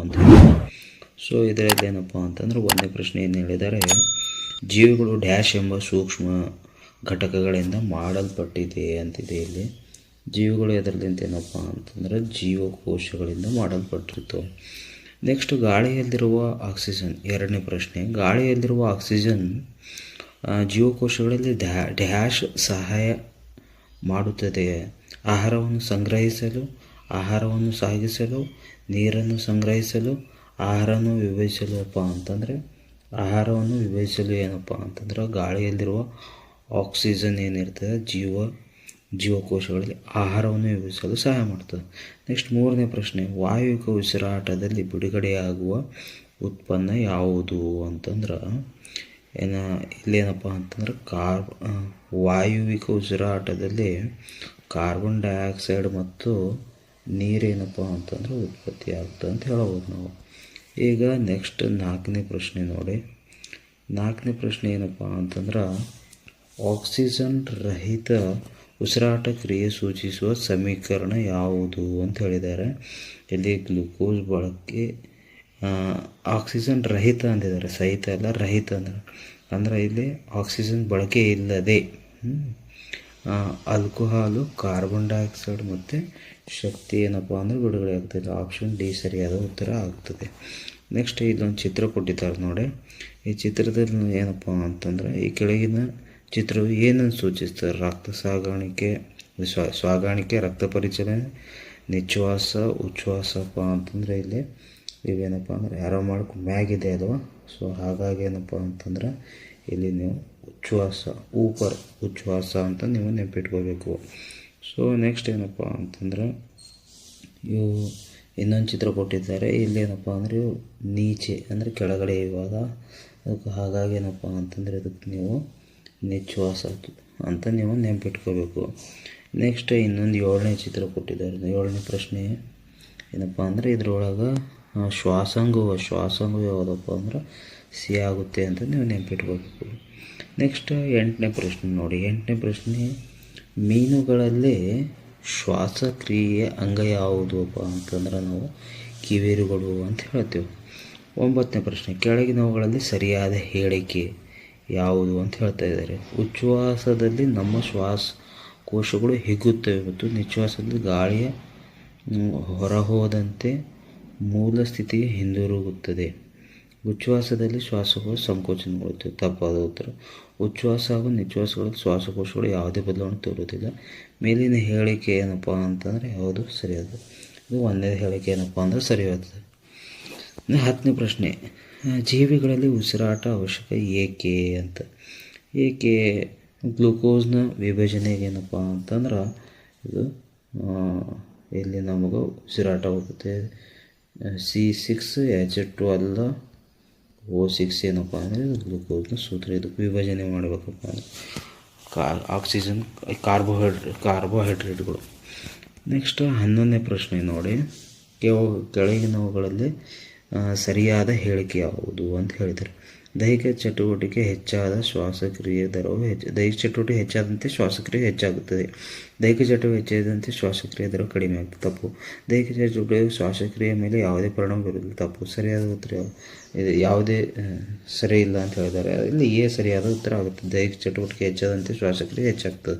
ಅಂತ. ಸೊ ಇದರಲ್ಲಿ ಏನಪ್ಪ ಅಂತಂದರೆ ಒಂದನೇ ಪ್ರಶ್ನೆ ಏನು ಹೇಳಿದ್ದಾರೆ, ಜೀವಿಗಳು ಡ್ಯಾಶ್ ಎಂಬ ಸೂಕ್ಷ್ಮ ಘಟಕಗಳಿಂದ ಮಾಡಲ್ಪಟ್ಟಿದೆ ಅಂತಿದೆ. ಇಲ್ಲಿ ಜೀವಿಗಳು ಇದರಲ್ಲಿಂದ ಏನಪ್ಪ ಅಂತಂದರೆ ಜೀವಕೋಶಗಳಿಂದ ಮಾಡಲ್ಪಟ್ಟಿರ್ತವೆ. ನೆಕ್ಸ್ಟ್ ಗಾಳಿಯಲ್ಲಿರುವ ಆಕ್ಸಿಜನ್, ಎರಡನೇ ಪ್ರಶ್ನೆ, ಗಾಳಿಯಲ್ಲಿರುವ ಆಕ್ಸಿಜನ್ ಜೀವಕೋಶಗಳಲ್ಲಿ ಡ್ಯಾಶ್ ಸಹಾಯ ಮಾಡುತ್ತದೆ. ಆಹಾರವನ್ನು ಸಂಗ್ರಹಿಸಲು, ಆಹಾರವನ್ನು ಸಾಗಿಸಲು, ನೀರನ್ನು ಸಂಗ್ರಹಿಸಲು, ಆಹಾರವನ್ನು ವಿಭಜಿಸಲು ಅಂತಂದರೆ ಆಹಾರವನ್ನು ವಿಭಜಿಸಲು ಏನಪ್ಪ ಅಂತಂದ್ರೆ ಗಾಳಿಯಲ್ಲಿರುವ ಆಕ್ಸಿಜನ್ ಏನಿರ್ತದೆ ಜೀವಕೋಶಗಳಲ್ಲಿ ಆಹಾರವನ್ನು ವಿಭಜಿಸಲು ಸಹಾಯ ಮಾಡ್ತದೆ. ನೆಕ್ಸ್ಟ್ ಮೂರನೇ ಪ್ರಶ್ನೆ, ವಾಯುವಿಕ ಉಸಿರಾಟದಲ್ಲಿ ಬಿಡುಗಡೆಯಾಗುವ ಉತ್ಪನ್ನ ಯಾವುದು ಅಂತಂದ್ರೆ ಇಲ್ಲೇನಪ್ಪ ಅಂತಂದ್ರೆ ವಾಯುವಿಕ ಉಸಿರಾಟದಲ್ಲಿ ಕಾರ್ಬನ್ ಡೈಆಕ್ಸೈಡ್ ಮತ್ತು ನೀರೇನಪ್ಪ ಅಂತಂದ್ರೆ ಉತ್ಪತ್ತಿ ಆಗ್ತದೆ ಅಂತ ಹೇಳ್ಬೋದು ನಾವು. ಈಗ ನೆಕ್ಸ್ಟ್ ನಾಲ್ಕನೇ ಪ್ರಶ್ನೆ ನೋಡಿ. ನಾಲ್ಕನೇ ಪ್ರಶ್ನೆ ಏನಪ್ಪ ಅಂತಂದ್ರೆ ಆಕ್ಸಿಜನ್ ರಹಿತ ಉಸಿರಾಟ ಕ್ರಿಯೆ ಸೂಚಿಸುವ ಸಮೀಕರಣ ಯಾವುದು ಅಂತ ಹೇಳಿದ್ದಾರೆ. ಇಲ್ಲಿ ಗ್ಲೂಕೋಸ್ ಬಳಕೆ ಆಕ್ಸಿಜನ್ ರಹಿತ ಅಂದಿದ್ದಾರೆ, ಸಹಿತ ಅಲ್ಲ ರಹಿತ ಅಂದ್ರೆ ಇಲ್ಲಿ ಆಕ್ಸಿಜನ್ ಬಳಕೆ ಇಲ್ಲದೆ ಆಲ್ಕೋಹಾಲು, ಕಾರ್ಬನ್ ಡೈಆಕ್ಸೈಡ್ ಮತ್ತು ಶಕ್ತಿ ಏನಪ್ಪ ಅಂದರೆ ಬಿಡುಗಡೆ ಆಗ್ತದೆ. ಆಪ್ಷನ್ ಡಿ ಸರಿಯಾದ ಉತ್ತರ ಆಗ್ತದೆ. ನೆಕ್ಸ್ಟ್ ಇಲ್ಲೊಂದು ಚಿತ್ರ ಕೊಟ್ಟಿದ್ದಾರೆ ನೋಡಿ. ಈ ಚಿತ್ರದಲ್ಲಿ ಏನಪ್ಪ ಅಂತಂದರೆ ಈ ಕೆಳಗಿನ ಚಿತ್ರವು ಏನನ್ನು ಸೂಚಿಸ್ತದೆ? ರಕ್ತ ಸಾಗಾಣಿಕೆ, ರಕ್ತ ಪರಿಚಲನೆ, ನಿಶ್ವಾಸ, ಉಚ್ಛ್ವಾಸಪ್ಪ ಅಂತಂದರೆ ಇಲ್ಲಿ ಇವೇನಪ್ಪ ಅಂದರೆ ಯಾರೋ ಮಾಡ್ಕೊ ಮ್ಯಾಗಿದೆ ಅಲ್ವಾ. ಸೊ ಹಾಗಾಗಿ ಏನಪ್ಪ ಅಂತಂದ್ರೆ ಇಲ್ಲಿ ನೀವು ಉಚ್ಛ್ವಾಸ ಅಂತ ನೀವು ನೆನಪಿಟ್ಕೋಬೇಕು. ಸೊ ನೆಕ್ಸ್ಟ್ ಏನಪ್ಪ ಅಂತಂದ್ರೆ ಇವು ಇನ್ನೊಂದು ಚಿತ್ರ ಕೊಟ್ಟಿದ್ದಾರೆ. ಇಲ್ಲಿ ಏನಪ್ಪ ಅಂದರೆ ನೀಚೆ ಅಂದರೆ ಕೆಳಗಡೆ ಇವಾಗ ಅದಕ್ಕೆ ಹಾಗಾಗಿ ಏನಪ್ಪ ಅಂತಂದರೆ ಇದಕ್ಕೆ ನೀವು ನಿಶ್ವಾಸ ಅಂತ ನೀವು ನೆನಪಿಟ್ಕೋಬೇಕು. ನೆಕ್ಸ್ಟ್ ಇನ್ನೊಂದು ಏಳನೇ ಚಿತ್ರ ಕೊಟ್ಟಿದ್ದಾರೆ. ಏಳನೇ ಪ್ರಶ್ನೆ ಏನಪ್ಪ ಅಂದರೆ ಇದ್ರೊಳಗೆ ಶ್ವಾಸಾಂಗ ಯಾವುದಪ್ಪ ಅಂದ್ರೆ ಸಿ ಆಗುತ್ತೆ ಅಂತ ನೀವು ನೆನಪಿಟ್ಕೋಬೇಕು. ನೆಕ್ಸ್ಟ್ ಎಂಟನೇ ಪ್ರಶ್ನೆ ನೋಡಿ. ಎಂಟನೇ ಪ್ರಶ್ನೆ, ಮೀನುಗಳಲ್ಲಿ ಶ್ವಾಸಕ್ರಿಯೆಯ ಅಂಗ ಯಾವುದಪ್ಪ ಅಂತಂದ್ರೆ ನಾವು ಕಿವಿರುಗಳು ಅಂತ ಹೇಳ್ತೇವೆ. ಒಂಬತ್ತನೇ ಪ್ರಶ್ನೆ, ಕೆಳಗಿನವುಗಳಲ್ಲಿ ಸರಿಯಾದ ಹೇಳಿಕೆ ಯಾವುದು ಅಂತ ಹೇಳ್ತಾ ಇದ್ದಾರೆ. ಉಚ್ಛ್ವಾಸದಲ್ಲಿ ನಮ್ಮ ಶ್ವಾಸಕೋಶಗಳು ಹಿಗ್ಗುತ್ತವೆ ಮತ್ತು ನಿಶ್ವಾಸದಲ್ಲಿ ಗಾಳಿಯ ಹೊರಹೋದಂತೆ ಮೂಲ ಸ್ಥಿತಿಗೆ ಹಿಂದಿರುಗುತ್ತದೆ. ಉಚ್ಛ್ವಾಸದಲ್ಲಿ ಶ್ವಾಸಕೋಶ ಸಂಕೋಚನಗೊಳ್ಳುತ್ತದೆ. ತಪ್ಪಾದ ಉತ್ತರ. ಉಚ್ಛ್ವಾಸ ಹಾಗೂ ನಿಶ್ವಾಸಗಳಲ್ಲಿ ಶ್ವಾಸಕೋಶಗಳು ಯಾವುದೇ ಬದಲಾವಣೆ ತೋರುವುದಿಲ್ಲ. ಮೇಲಿನ ಹೇಳಿಕೆ ಏನಪ್ಪ ಅಂತಂದರೆ ಯಾವುದು ಸರಿಯಾದ? ಇದು ಒಂದೇ ಹೇಳಿಕೆ ಏನಪ್ಪ ಅಂದರೆ ಸರಿಯಾಗ್ತದೆ. ಹತ್ತನೇ ಪ್ರಶ್ನೆ, ಜೀವಿಗಳಲ್ಲಿ ಉಸಿರಾಟ ಅವಶ್ಯಕ ಏಕೆ ಅಂತ. ಏಕೆ ಗ್ಲೂಕೋಸ್ನ ವಿಭಜನೆಗೆ ಏನಪ್ಪ ಅಂತಂದ್ರೆ ಇದು ಇಲ್ಲಿ ನಮಗೆ ಉಸಿರಾಟ ಹೋಗುತ್ತೆ. C6H12O6 ಏನಪ್ಪ ಅಂದರೆ ಗ್ಲೂಕೋಸ್ನ ಸೂತ್ರ. ಇದಕ್ಕೆ ವಿಭಜನೆ ಮಾಡಬೇಕಪ್ಪ ಅಂದರೆ ಆಕ್ಸಿಜನ್, ಕಾರ್ಬೋಹೈಡ್ರೇಟ್ಗಳು. ನೆಕ್ಸ್ಟ್ 11ನೇ ಪ್ರಶ್ನೆ ನೋಡಿ. ಕೆಳಗಿನವುಗಳಲ್ಲಿ ಸರಿಯಾದ ಹೇಳಿಕೆ ಯಾವುದು ಅಂತ ಹೇಳಿದ್ದಾರೆ. ದೈಹಿಕ ಚಟುವಟಿಕೆ ಹೆಚ್ಚಾದ ಶ್ವಾಸಕ್ರಿಯೆ ದರವು ದೈಹಿಕ ಚಟುವಟಿಕೆ ಹೆಚ್ಚಾದಂತೆ ಶ್ವಾಸಕ್ರಿಯೆ ಹೆಚ್ಚಾಗುತ್ತದೆ. ದೈಹಿಕ ಚಟುವಟಿಕೆ ಹೆಚ್ಚಾದಂತೆ ಶ್ವಾಸಕ್ರಿಯೆ ದರವು ಕಡಿಮೆ ಆಗ್ತದೆ. ತಪ್ಪು. ದೈಹಿಕ ಚಟುವಟಿಕೆ ಶ್ವಾಸಕ್ರಿಯೆ ಮೇಲೆ ಯಾವುದೇ ಪರಿಣಾಮ ಬೀರುವುದಿಲ್ಲ. ತಪ್ಪು. ಸರಿಯಾದ ಉತ್ತರ ಇದು ಯಾವುದೇ ಸರಿ ಇಲ್ಲ ಅಂತ ಹೇಳಿದ್ದಾರೆ. ಇಲ್ಲಿ ಸರಿಯಾದ ಉತ್ತರ ಆಗುತ್ತೆ. ದೈಹಿಕ ಚಟುವಟಿಕೆ ಹೆಚ್ಚಾದಂತೆ ಶ್ವಾಸಕ್ರಿಯೆ ಹೆಚ್ಚಾಗ್ತದೆ.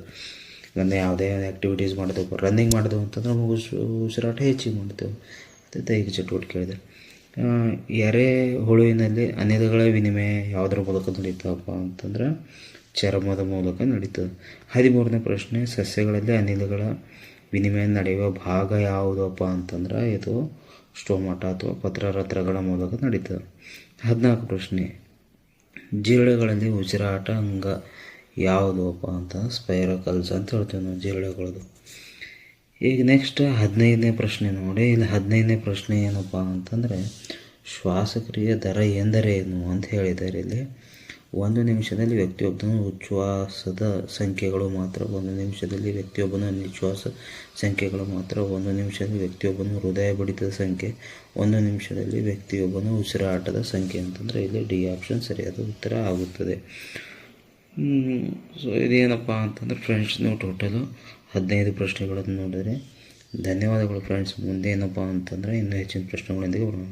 ಯಾವುದೇ ಆ್ಯಕ್ಟಿವಿಟೀಸ್ ಮಾಡಿದೆವು, ರನ್ನಿಂಗ್ ಮಾಡಿದೆವು ಅಂತಂದ್ರೆ ನಮಗೆ ಉಸಿರಾಟ ಹೆಚ್ಚಿಗೆ ಮಾಡ್ತೇವೆ. ಮತ್ತು ದೈಹಿಕ ಚಟುವಟಿಕೆ ಹೇಳಿದೆ. ಎರೆಹುಳುವಿನಲ್ಲಿ ಅನಿಲಗಳ ವಿನಿಮಯ ಯಾವುದರ ಮೂಲಕ ನಡೀತದಪ್ಪ ಅಂತಂದ್ರೆ ಚರ್ಮದ ಮೂಲಕ ನಡೀತದೆ. 13ನೇ ಪ್ರಶ್ನೆ, ಸಸ್ಯಗಳಲ್ಲಿ ಅನಿಲಗಳ ವಿನಿಮಯ ನಡೆಯುವ ಭಾಗ ಯಾವುದಪ್ಪ ಅಂತಂದ್ರೆ ಇದು ಸ್ಟೋಮಾಟಾ ಅಥವಾ ಪತ್ರರಂಧ್ರಗಳ ಮೂಲಕ ನಡೀತದೆ. 14 ಪ್ರಶ್ನೆ, ಜಿರಳೆಗಳಲ್ಲಿ ಉಸಿರಾಟ ಅಂಗ ಯಾವುದಪ್ಪ ಅಂತ ಸ್ಪೈರಕಲ್ಸ್ ಅಂತ ಹೇಳ್ತೇವೆ ನಾವು ಜಿರಳೆಗಳದು. ಈಗ ನೆಕ್ಸ್ಟ್ 15ನೇ ಪ್ರಶ್ನೆ ನೋಡಿ. ಇಲ್ಲಿ 15ನೇ ಪ್ರಶ್ನೆ ಏನಪ್ಪ ಅಂತಂದರೆ ಶ್ವಾಸಕ್ರಿಯೆ ದರ ಎಂದರೇನು ಅಂತ ಹೇಳಿದ್ದಾರೆ. ಇಲ್ಲಿ 1 ನಿಮಿಷದಲ್ಲಿ ವ್ಯಕ್ತಿಯೊಬ್ಬನ ಉಚ್ಛ್ವಾಸದ ಸಂಖ್ಯೆಗಳು ಮಾತ್ರ, 1 ನಿಮಿಷದಲ್ಲಿ ವ್ಯಕ್ತಿಯೊಬ್ಬನ ನಿಶ್ವಾಸ ಸಂಖ್ಯೆಗಳು ಮಾತ್ರ, 1 ನಿಮಿಷದಲ್ಲಿ ವ್ಯಕ್ತಿಯೊಬ್ಬನ ಹೃದಯ ಬಡಿತದ ಸಂಖ್ಯೆ, 1 ನಿಮಿಷದಲ್ಲಿ ವ್ಯಕ್ತಿಯೊಬ್ಬನ ಉಸಿರಾಟದ ಸಂಖ್ಯೆ ಅಂತಂದರೆ ಇಲ್ಲಿ ಡಿ ಆಪ್ಷನ್ ಸರಿಯಾದ ಉತ್ತರ ಆಗುತ್ತದೆ. ಸೊ ಇದೇನಪ್ಪ ಅಂತಂದರೆ ಫ್ರೆಂಡ್ಸ್, ನೀವು ಟೋಟಲು 15 ಪ್ರಶ್ನೆಗಳನ್ನು ನೋಡಿದರೆ ಧನ್ಯವಾದಗಳು ಫ್ರೆಂಡ್ಸ್. ಮುಂದೆ ಏನಪ್ಪ ಅಂತಂದರೆ ಇನ್ನೂ ಹೆಚ್ಚಿನ ಪ್ರಶ್ನೆಗಳೊಂದಿಗೆ ಬರೋಣ.